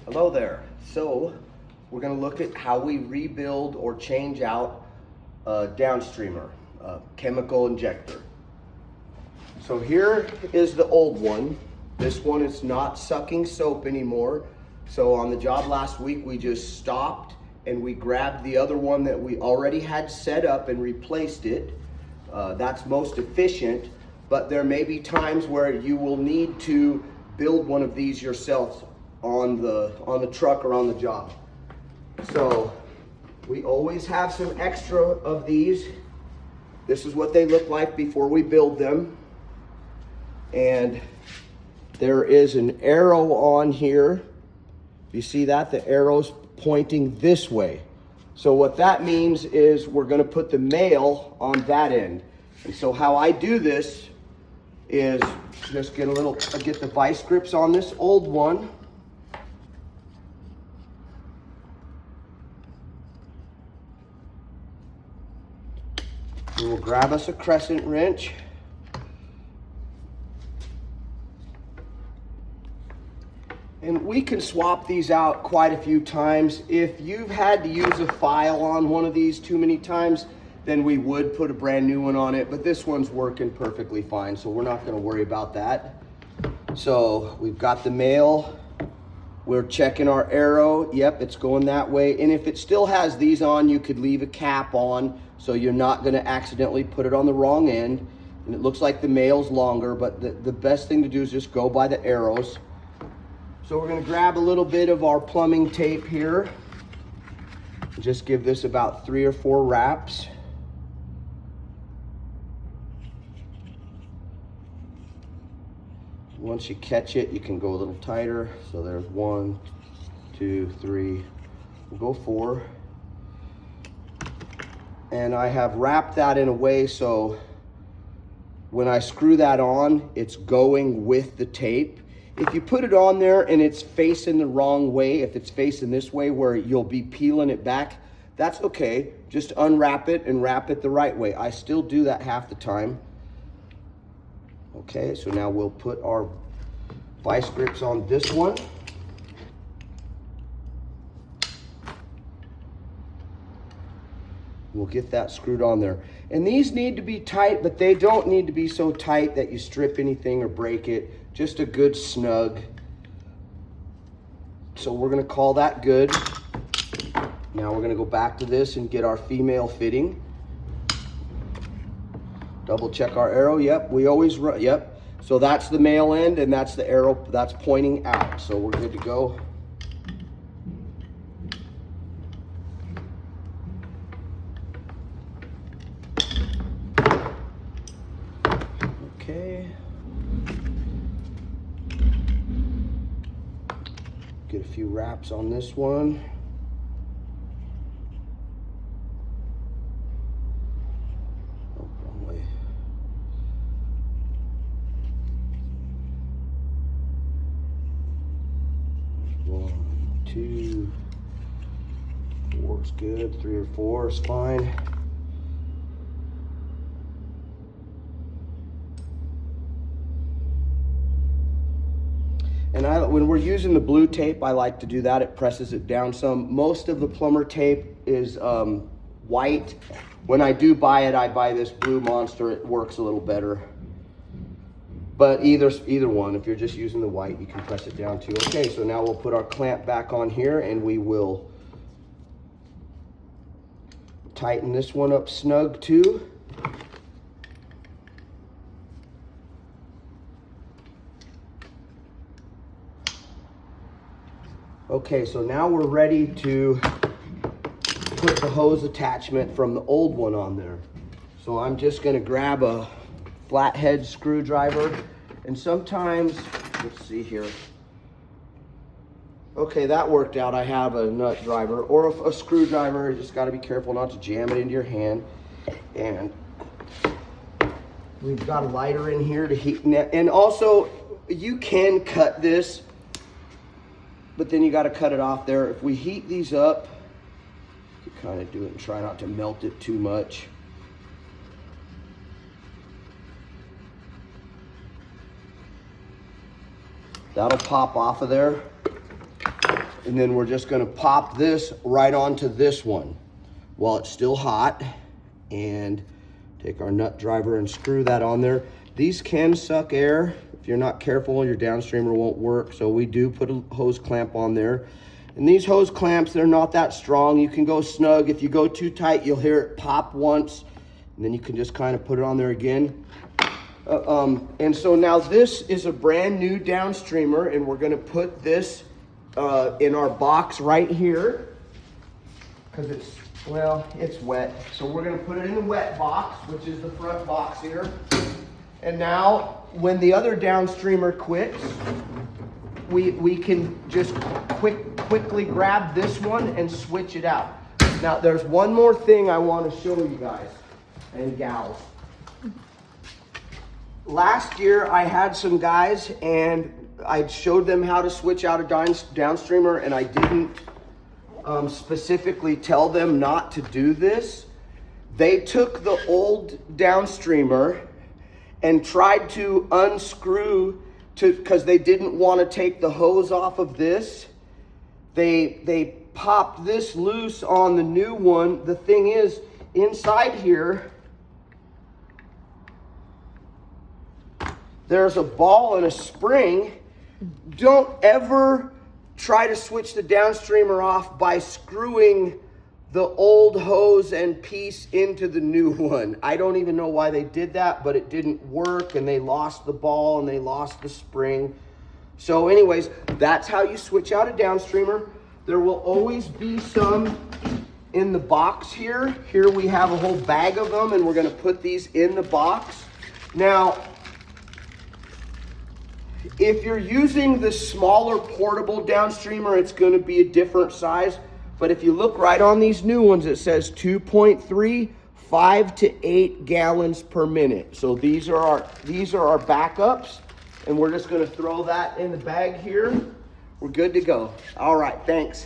Hello there. So we're going to look at how we rebuild or change out a downstreamer, a chemical injector. So here is the old one. This one is not sucking soap anymore. So on the job last week, we just stopped and we grabbed the other one that we already had set up and replaced it. That's most efficient, but there may be times where you will need to build one of these yourself on the truck or on the job. So we always have some extra of these. This is what they look like before we build them. And there is an arrow on here. You see that? The arrow's pointing this way. So what that means is we're going to put the male on that end. And so how I do this is just get the vice grips on this old one. We will grab us a crescent wrench. And we can swap these out quite a few times. If you've had to use a file on one of these too many times, then we would put a brand new one on it, but this one's working perfectly fine, so we're not gonna worry about that. So we've got the male, we're checking our arrow, yep, it's going that way. And if it still has these on, you could leave a cap on, so you're not gonna accidentally put it on the wrong end. And it looks like the male's longer, but the best thing to do is just go by the arrows. So we're gonna grab a little bit of our plumbing tape here. Just give this about 3 or 4 wraps. Once you catch it, you can go a little tighter. So there's 1, 2, 3, we'll go 4. And I have wrapped that in a way so when I screw that on, it's going with the tape. If you put it on there and it's facing the wrong way, if it's facing this way where you'll be peeling it back, that's okay. Just unwrap it and wrap it the right way. I still do that half the time. Okay, so now we'll put our vice grips on this one. We'll get that screwed on there. And these need to be tight, but they don't need to be so tight that you strip anything or break it. Just a good snug. So we're gonna call that good. Now we're gonna go back to this and get our female fitting. Double check our arrow, yep, we always run, yep. So that's the male end and that's the arrow that's pointing out. So we're good to go. Okay. Get a few wraps on this one. Oh, wrong way. There's 1, 2, 4 is good. 3 or 4 is fine. And when we're using the blue tape, I like to do that. It presses it down some. Most of the plumber tape is white. When I do buy it, I buy this blue monster. It works a little better. But either one, if you're just using the white, you can press it down too. Okay, so now we'll put our clamp back on here and we will tighten this one up snug too. Okay, so now we're ready to put the hose attachment from the old one on there. So I'm just gonna grab a flathead screwdriver, and sometimes, let's see here. Okay, that worked out. I have a nut driver or a screwdriver. You just gotta be careful not to jam it into your hand. And we've got a lighter in here to heat, and also you can cut this, but then you got to cut it off there. If we heat these up, you kind of do it and try not to melt it too much. That'll pop off of there. And then we're just gonna pop this right onto this one while it's still hot, and take our nut driver and screw that on there. These can suck air. If you're not careful, your downstreamer won't work. So we do put a hose clamp on there. And these hose clamps, they're not that strong. You can go snug. If you go too tight, you'll hear it pop once, and then you can just kind of put it on there again. And so now this is a brand new downstreamer, and we're gonna put this in our box right here, because it's wet. So we're gonna put it in the wet box, which is the front box here. And now, when the other downstreamer quits, we can just quickly grab this one and switch it out. Now, there's one more thing I want to show you guys and gals. Last year, I had some guys and I showed them how to switch out a downstreamer, and I didn't specifically tell them not to do this. They took the old downstreamer and tried to unscrew because they didn't want to take the hose off of this. They popped this loose on the new one. The thing is, inside here, there's a ball and a spring. Don't ever try to switch the downstreamer off by screwing the old hose and piece into the new one. I don't even know why they did that, but it didn't work, and they lost the ball and they lost the spring. So anyways, that's how you switch out a downstreamer. There will always be some in the box here. Here we have a whole bag of them, and we're gonna put these in the box. Now, if you're using the smaller portable downstreamer, it's gonna be a different size. But if you look right on these new ones, it says 2.3, 5 to 8 gallons per minute. So these are our backups, and we're just gonna throw that in the bag here. We're good to go. All right, thanks.